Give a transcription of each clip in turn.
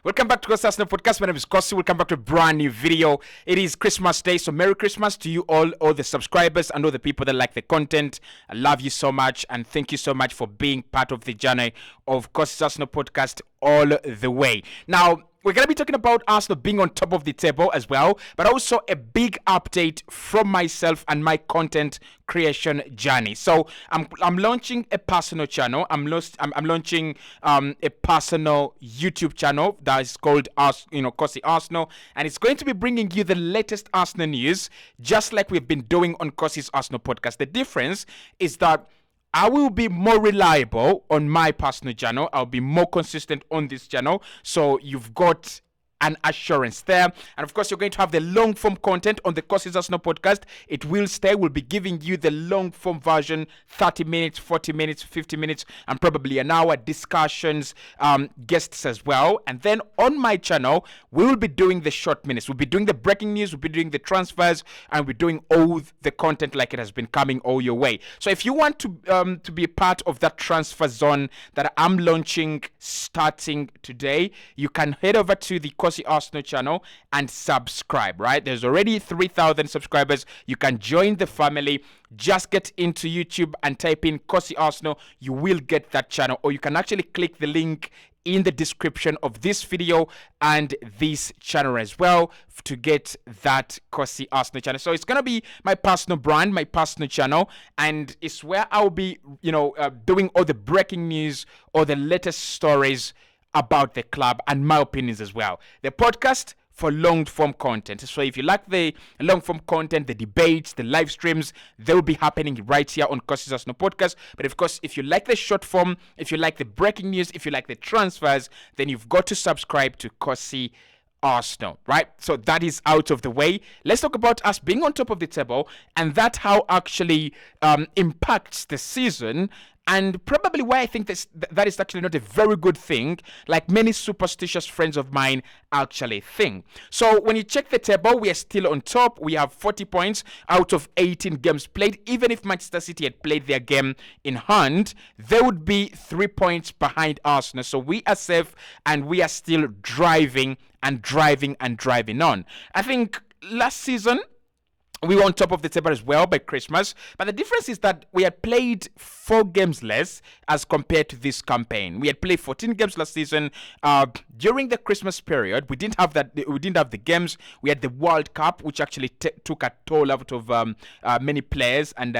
Welcome back to Cossy Arsenal Podcast. My name is Cossy. Welcome back to a brand new video. It is Christmas Day, so Merry Christmas to you all the subscribers and all the people that like the content. I love you so much, and thank you so much for being part of the journey of Cossy Arsenal Podcast all the way. Now, we're going to be talking about Arsenal being on top of the table as well, but also a big update from myself and my content creation journey. So I'm launching a personal channel. I'm launching a personal YouTube channel that is called Cossy Arsenal, and it's going to be bringing you the latest Arsenal news, just like we've been doing on Cossy's Arsenal Podcast. The difference is that I will be more reliable on my personal channel. I'll be more consistent on this channel. So you've got an assurance there. And of course, you're going to have the long form content on the Cossy Arsenal Podcast. It will stay. We'll be giving you the long form version, 30 minutes, 40 minutes, 50 minutes, and probably an hour discussions, guests as well. And then on my channel, we will be doing the short minutes. We'll be doing the breaking news. We'll be doing the transfers, and we're doing all the content like it has been coming all your way. So if you want to be a part of that transfer zone that I'm launching starting today, you can head over to the Cossy Arsenal channel and subscribe, right? There's already 3,000 subscribers. You can join the family. Just get into YouTube and type in Cossy Arsenal. You will get that channel, or you can actually click the link in the description of this video and this channel as well to get that Cossy Arsenal channel. So it's gonna be my personal brand, my personal channel, and it's where I'll be, doing all the breaking news or the latest stories about the club and my opinions as well. The podcast for long form content. So if you like the long form content, the debates, the live streams, they will be happening right here on Cossy Arsenal Podcast. But of course, if you like the short form, if you like the breaking news, if you like the transfers, then you've got to subscribe to Cossy Arsenal, right? So that is out of the way. Let's talk about us being on top of the table and that how actually impacts the season, and probably why I think that is actually not a very good thing, like many superstitious friends of mine actually think. So when you check the table, we are still on top. We have 40 points out of 18 games played. Even if Manchester City had played their game in hand, they would be 3 points behind Arsenal. So we are safe, and we are still driving on. I think last season, we were on top of the table as well by Christmas, but the difference is that we had played 4 games less as compared to this campaign. We had played 14 games last season. During the Christmas period, we didn't have that. We didn't have the games. We had the World Cup, which actually took a toll out of many players and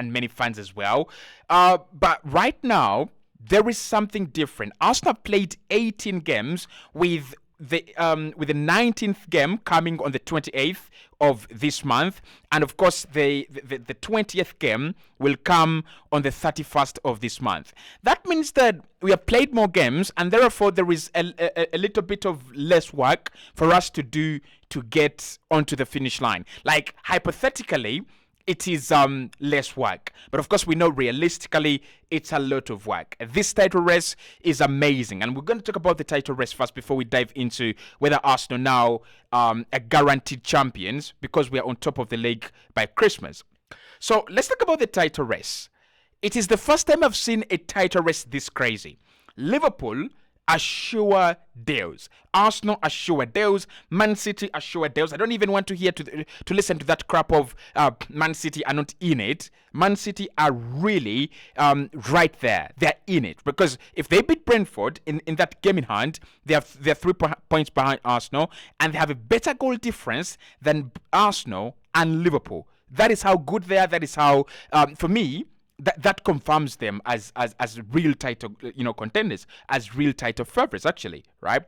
many fans as well. But right now, there is something different. Arsenal played 18 games with the 19th game coming on the 28th of this month, and of course the 20th game will come on the 31st of this month. That means that we have played more games, and therefore there is a little bit of less work for us to do to get onto the finish line. Like hypothetically, it is less work, but of course we know realistically it's a lot of work. This title race is amazing, and we're going to talk about the title race first before we dive into whether Arsenal now are guaranteed champions because we are on top of the league by Christmas. So let's talk about the title race. It is the first time I've seen a title race this crazy. Liverpool assure deals. Arsenal assure deals. Man City assure deals. I don't even want to hear to listen to that crap of Man City are not in it. Man City are really right there. They're in it because if they beat Brentford in that game in hand, they're 3 points behind Arsenal, and they have a better goal difference than Arsenal and Liverpool. That is how good they are. That is how, for me, that confirms them as real title contenders, as real title favorites actually, right?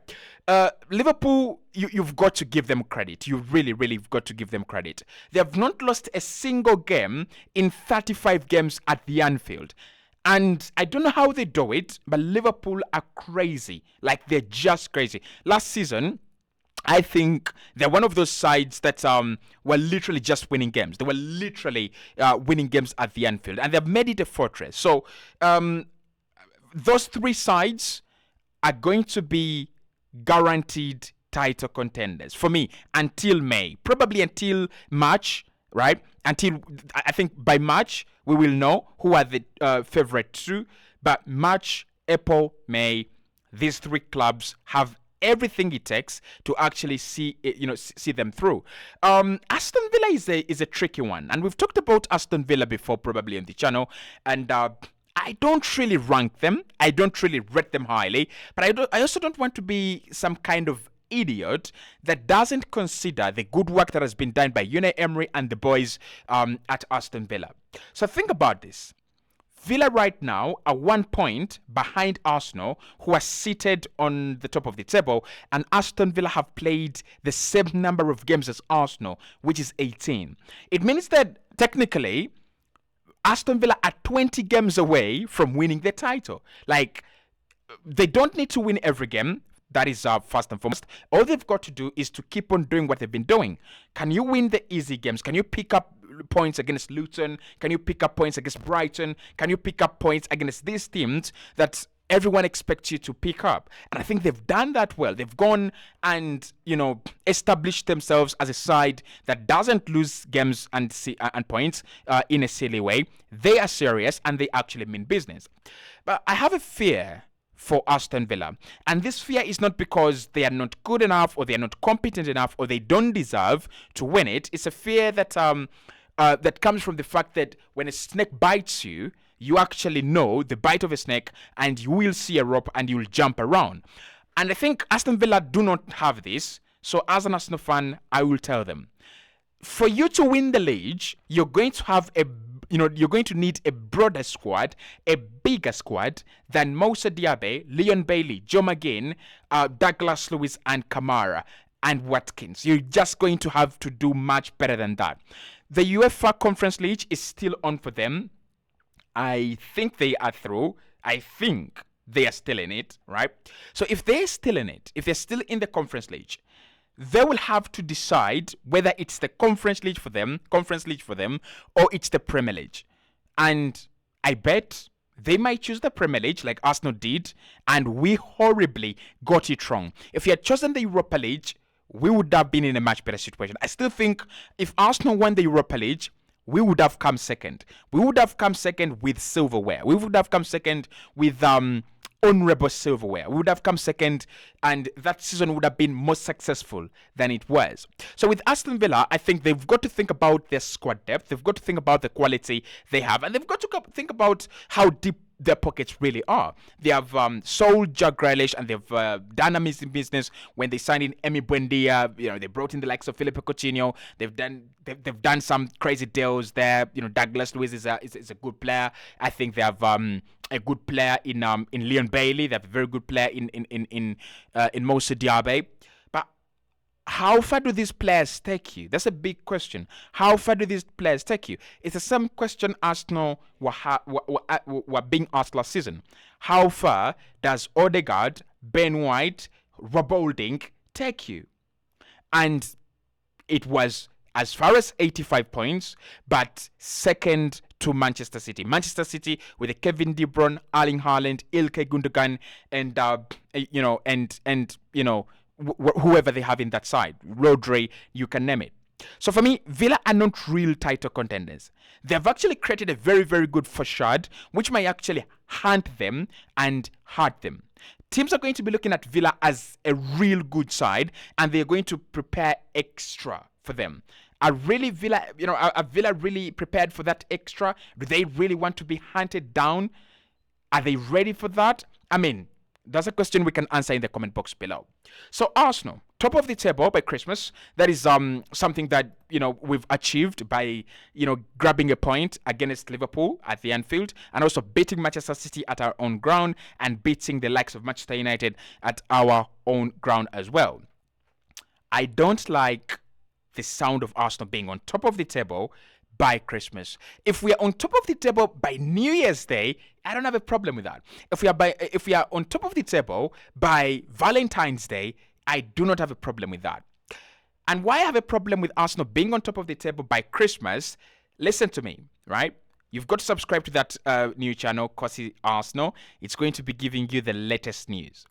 Liverpool, you've got to give them credit. You really got to give them credit. They have not lost a single game in 35 games at the Anfield. And I don't know how they do it, but Liverpool are crazy. Like, they're just crazy. Last season, I think they're one of those sides that were literally just winning games. They were literally winning games at the Anfield, and they've made it a fortress. So those 3 sides are going to be guaranteed title contenders for me until May, probably until March, right? Until I think by March we will know who are the favorite 2. But March, April, May, these 3 clubs have everything it takes to actually see them through. Aston Villa is a tricky one, and we've talked about Aston Villa before, probably on the channel, and I don't really rank them. I don't really rate them highly, but I also don't want to be some kind of idiot that doesn't consider the good work that has been done by Unai Emery and the boys at Aston Villa. So think about this. Villa right now are 1 point behind Arsenal, who are seated on the top of the table, and Aston Villa have played the same number of games as Arsenal, which is 18. It means that technically Aston Villa are 20 games away from winning the title. Like, they don't need to win every game. That is first and foremost. All they've got to do is to keep on doing what they've been doing. Can you win the easy games? Can you pick up points against Luton? Can you pick up points against Brighton? Can you pick up points against these teams that everyone expects you to pick up? And I think they've done that well. They've gone and, established themselves as a side that doesn't lose games and points in a silly way. They are serious and they actually mean business. But I have a fear for Aston Villa, and this fear is not because they are not good enough or they are not competent enough or they don't deserve to win it. It's a fear that that comes from the fact that when a snake bites you, you actually know the bite of a snake, and you will see a rope and you will jump around. And I think Aston Villa do not have this. So as an Arsenal fan, I will tell them, for you to win the league, you're going to have you're going to need a broader squad, a bigger squad than Moussa Diaby, Leon Bailey, Joe McGinn, Douglas Lewis, and Kamara, and Watkins. You're just going to have to do much better than that. The UEFA Conference League is still on for them. I think they are through. I think they are still in it, right? So if they're still in it, if they're still in the Conference League, they will have to decide whether it's the Conference League for them, or it's the Premier League. And I bet they might choose the Premier League like Arsenal did, and we horribly got it wrong. If we had chosen the Europa League, we would have been in a much better situation. I still think if Arsenal won the Europa League, we would have come second. We would have come second with silverware. We would have come second with honorable silverware. We would have come second, and that season would have been more successful than it was. So with Aston Villa, I think they've got to think about their squad depth. They've got to think about the quality they have, and they've got to think about how deep their pockets really are. They have sold Jack Grealish, and they've done amazing business when they signed in Emi Buendia. They brought in the likes of Felipe Coutinho. They've done some crazy deals there. Douglas Luiz is a good player. I think they have a good player in Leon Bailey. They have a very good player in Moussa Diaby. But how far do these players take you? That's a big question. How far do these players take you? It's the same question Arsenal were being asked last season. How far does Odegaard, Ben White, Rob Holding take you? And it was as far as 85 points, but second to Manchester City. Manchester City with a Kevin De Bruyne, Erling Haaland, Ilkay Gundogan, and whoever they have in that side, Rodri, you can name it. So for me, Villa are not real title contenders. They've actually created a very, very good facade, which might actually haunt them and hurt them. Teams are going to be looking at Villa as a real good side, and they're going to prepare extra for them. Are Villa really prepared for that extra? Do they really want to be hunted down? Are they ready for that? I mean, that's a question we can answer in the comment box below. So Arsenal, top of the table by Christmas. That is something that we've achieved by grabbing a point against Liverpool at the Anfield, and also beating Manchester City at our own ground, and beating the likes of Manchester United at our own ground as well. I don't like the sound of Arsenal being on top of the table by Christmas. If we are on top of the table by New Year's Day, I don't have a problem with that. If we are on top of the table by Valentine's Day, I do not have a problem with that. And why I have a problem with Arsenal being on top of the table by Christmas? Listen to me, right? You've got to subscribe to that new channel, Cossy Arsenal. It's going to be giving you the latest news.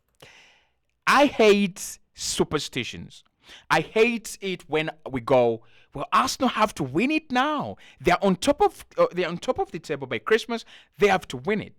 I hate superstitions. I hate it when we go, well, Arsenal have to win it now. They're on top of the table by Christmas. They have to win it.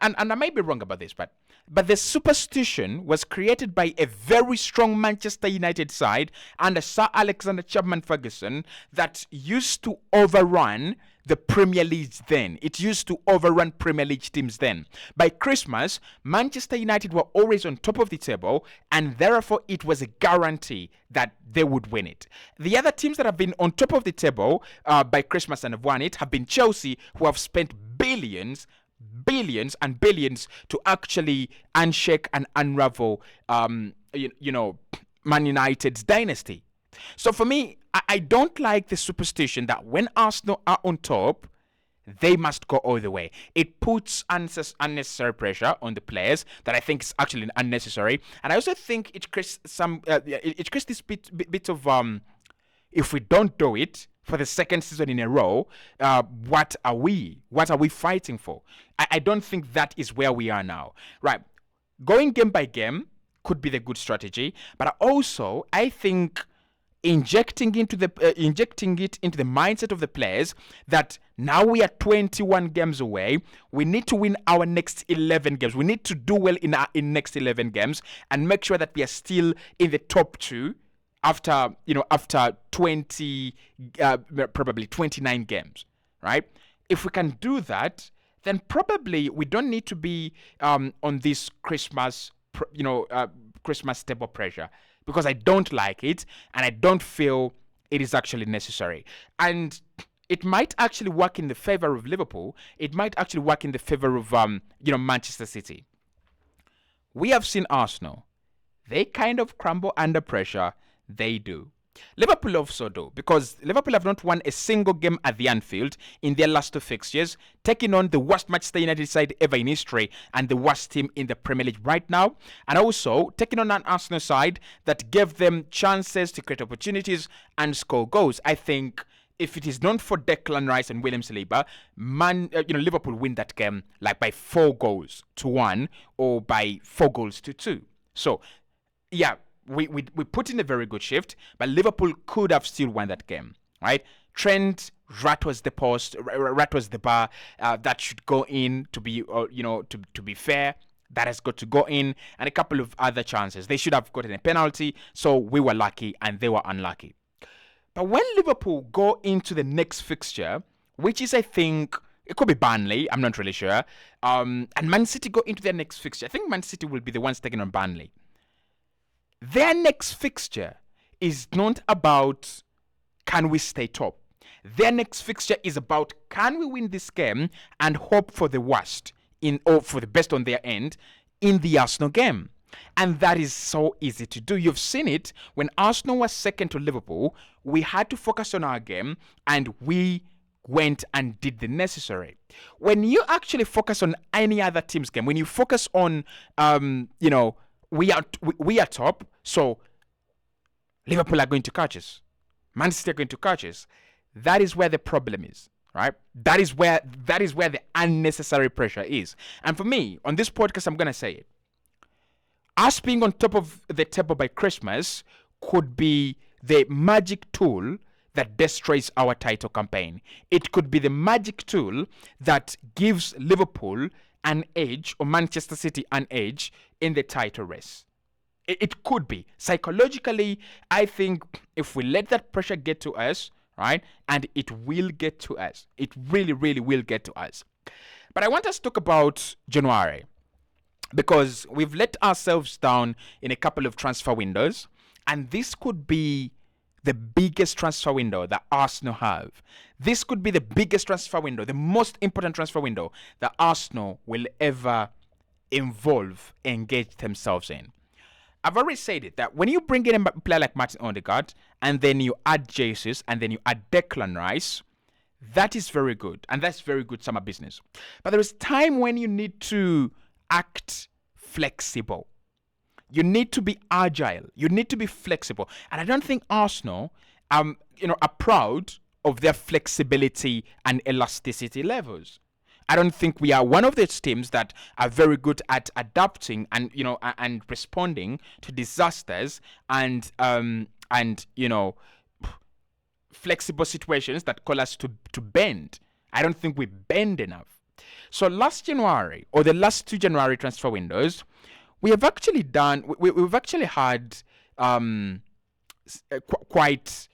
And I may be wrong about this, but But the superstition was created by a very strong Manchester United side under Sir Alexander Chapman Ferguson that used to overrun the Premier League then. It used to overrun Premier League teams then. By Christmas, Manchester United were always on top of the table, and therefore it was a guarantee that they would win it. The other teams that have been on top of the table by Christmas and have won it have been Chelsea, who have spent billions and billions to actually unshake and unravel, Man United's dynasty. So for me, I don't like the superstition that when Arsenal are on top, they must go all the way. It puts unnecessary pressure on the players that I think is actually unnecessary, and I also think it creates this bit of if we don't do it for the second season in a row, what are we fighting for? I don't think that is where we are now. Right, going game by game could be the good strategy, but I think injecting it into the mindset of the players that now we are 21 games away. We need to win our next 11 games. We need to do well in next 11 games and make sure that we are still in the top 2 after 20 probably 29 games, right? If we can do that, then probably we don't need to be on this Christmas table pressure, because I don't like it and I don't feel it is actually necessary. And it might actually work in the favor of Liverpool. It might actually work in the favor of Manchester City. We have seen Arsenal. They kind of crumble under pressure. They do. Liverpool also do, because Liverpool have not won a single game at the Anfield in their last 2 fixtures, taking on the worst Manchester United side ever in history and the worst team in the Premier League right now, and also taking on an Arsenal side that gave them chances to create opportunities and score goals. I think if it is not for Declan Rice and William Saliba, Liverpool win that game like by 4-1 or by 4-2. So, yeah. We put in a very good shift, but Liverpool could have still won that game, right? Trent rattles the post, rattles the bar. That should go in to be, to be fair. That has got to go in, and a couple of other chances. They should have gotten a penalty, so we were lucky and they were unlucky. But when Liverpool go into the next fixture, which is, I think, it could be Burnley, I'm not really sure, and Man City go into their next fixture. I think Man City will be the ones taking on Burnley. Their next fixture is not about can we stay top. Their next fixture is about can we win this game and hope for the worst or for the best on their end in the Arsenal game. And that is so easy to do. You've seen it when Arsenal was second to Liverpool. We had to focus on our game and we went and did the necessary. When you actually focus on any other team's game, when you focus on we are top, so Liverpool are going to catch us. Man City are going to catch us. That is where the problem is, right? That is where the unnecessary pressure is. And for me, on this podcast, I'm going to say it. Us being on top of the table by Christmas could be the magic tool that destroys our title campaign. It could be the magic tool that gives Liverpool an edge, or Manchester City an edge in the title race. It could be. Psychologically, I think if we let that pressure get to us, right, and it will get to us. It really, really will get to us. But I want us to talk about January, because we've let ourselves down in a couple of transfer windows, and this could be the biggest transfer window that Arsenal have. This could be the biggest transfer window, the most important transfer window that Arsenal will ever engage themselves in. I've already said it, that when you bring in a player like Martin Odegaard, and then you add Jesus, and then you add Declan Rice, that is very good, and that's very good summer business. But there is time when you need to act flexible. You need to be agile. You need to be flexible. And I don't think Arsenal are proud of their flexibility and elasticity levels. I don't think we are one of those teams that are very good at adapting and and responding to disasters and flexible situations that call us to bend. I don't think we bend enough. So last January, or the last 2 January transfer windows, we have actually done. We've actually had quite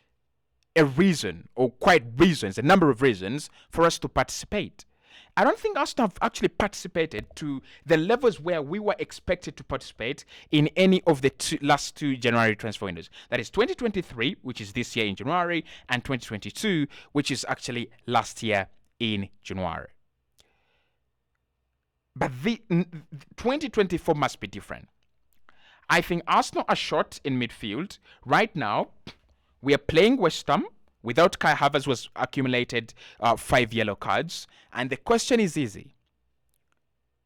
a reason, or quite reasons, a number of reasons for us to participate. I don't think Arsenal have actually participated to the levels where we were expected to participate in any of the last 2 January transfer windows. That is 2023, which is this year in January, and 2022, which is actually last year in January. But the 2024 must be different. I think Arsenal are short in midfield. Right now, we are playing West Ham. Without Kai Havertz was accumulated 5 yellow cards. And the question is easy.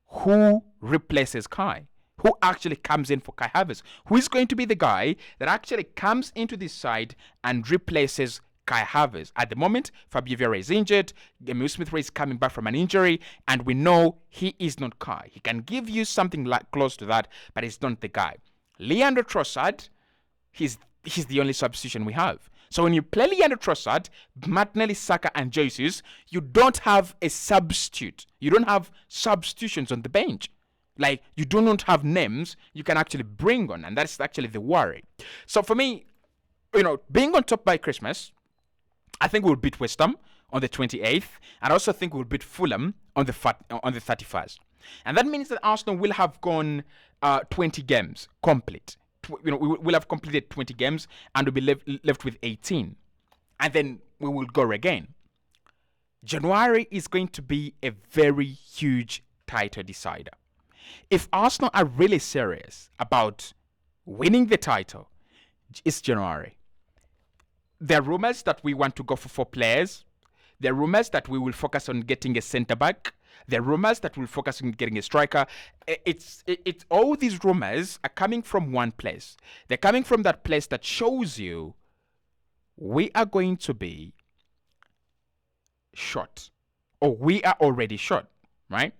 Who replaces Kai? Who actually comes in for Kai Havertz? Who is going to be the guy that actually comes into this side and replaces Kai Havertz? At the moment, Fabio Vieira is injured. Emile Smith-Rowe is coming back from an injury. And we know he is not Kai. He can give you something like close to that, but he's not the guy. Leandro Trossard, he's the only substitution we have. So when you play Leandro Trossard, Martinelli, Saka, and Jesus, you don't have a substitute. You don't have substitutions on the bench. Like, you do not have names you can actually bring on, and that's actually the worry. So for me, being on top by Christmas, I think we'll beat West Ham on the 28th, and I also think we'll beat Fulham on the 31st. And that means that Arsenal will have gone 20 games complete. We will have completed 20 games and we'll be left with 18. And then we will go again. January is going to be a very huge title decider. If Arsenal are really serious about winning the title, it's January. There are rumors that we want to go for 4 players. There are rumors that we will focus on getting a centre-back. There are rumors that we'll focus on getting a striker. It's all these rumors are coming from one place. They're coming from that place that shows you we are going to be short, or we are already short, right?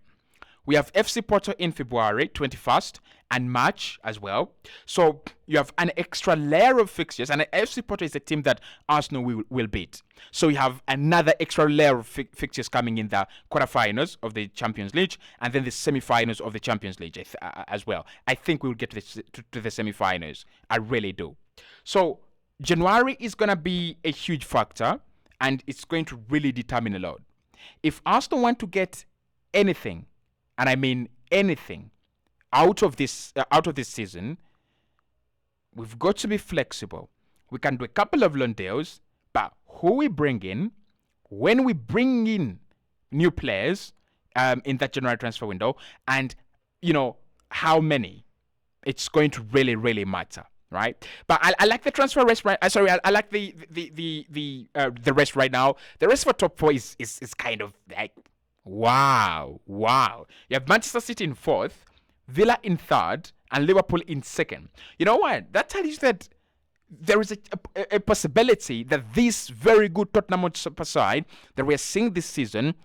We have FC Porto in February 21st and March as well. So you have an extra layer of fixtures, and FC Porto is a team that Arsenal will beat. So you have another extra layer of fixtures coming in the quarterfinals of the Champions League, and then the semi-finals of the Champions League as well. I think we'll get to the semi-finals. I really do. So January is going to be a huge factor, and it's going to really determine a lot. If Arsenal want to get anything, and I mean anything, out of this season, we've got to be flexible. We can do a couple of loan deals, but who we bring in, when we bring in new players in that January transfer window, and how many, it's going to really, really matter, right? But I like the transfer rest right. I like the rest right now. The rest for top 4 is kind of like wow. You have Manchester City in 4th, Villa in 3rd, and Liverpool in 2nd. You know what? That tells you that there is a possibility that this very good Tottenham side that we are seeing this season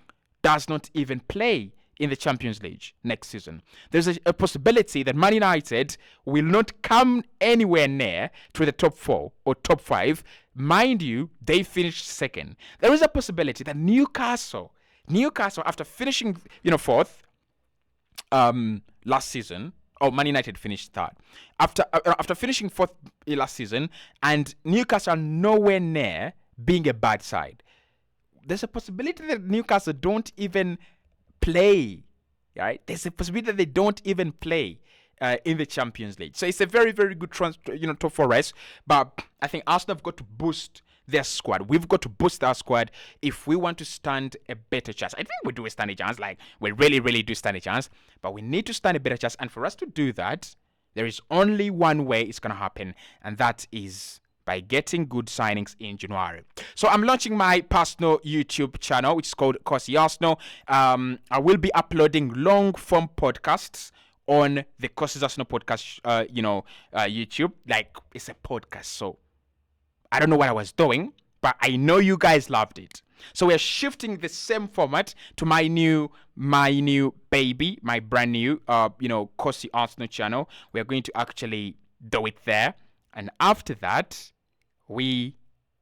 does not even play in the Champions League next season. There's a possibility that Man United will not come anywhere near to the top 4 or top 5. Mind you, they finished 2nd. There is a possibility that Newcastle, after finishing 4th last season, Man United finished 3rd. After finishing 4th last season, and Newcastle are nowhere near being a bad side, there's a possibility that Newcastle don't even play. Right? There's a possibility that they don't even play in the Champions League. So it's a very, very good top 4 race. But I think Arsenal have got to boost their squad. We've got to boost our squad if we want to stand a better chance. I think we do stand a chance. Like, we really, really do stand a chance. But we need to stand a better chance. And for us to do that, there is only one way it's going to happen. And that is by getting good signings in January. So I'm launching my personal YouTube channel, which is called Cossy Arsenal. I will be uploading long-form podcasts on the Cossy Arsenal podcast, YouTube. Like, it's a podcast, so I don't know what I was doing, but I know you guys loved it. So we're shifting the same format to my new baby, my brand new, Cossy Arsenal channel. We're going to actually do it there. And after that, we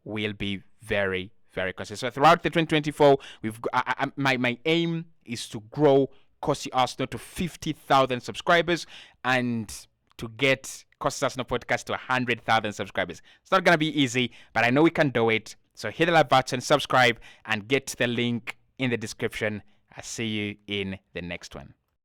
will be very, Very consistent. So throughout the 2024, my aim is to grow Cossy Arsenal to 50,000 subscribers and to get Cossy Arsenal podcast to 100,000 subscribers. It's not gonna be easy, but I know we can do it. So hit the like button, subscribe, and get the link in the description. I'll see you in the next one.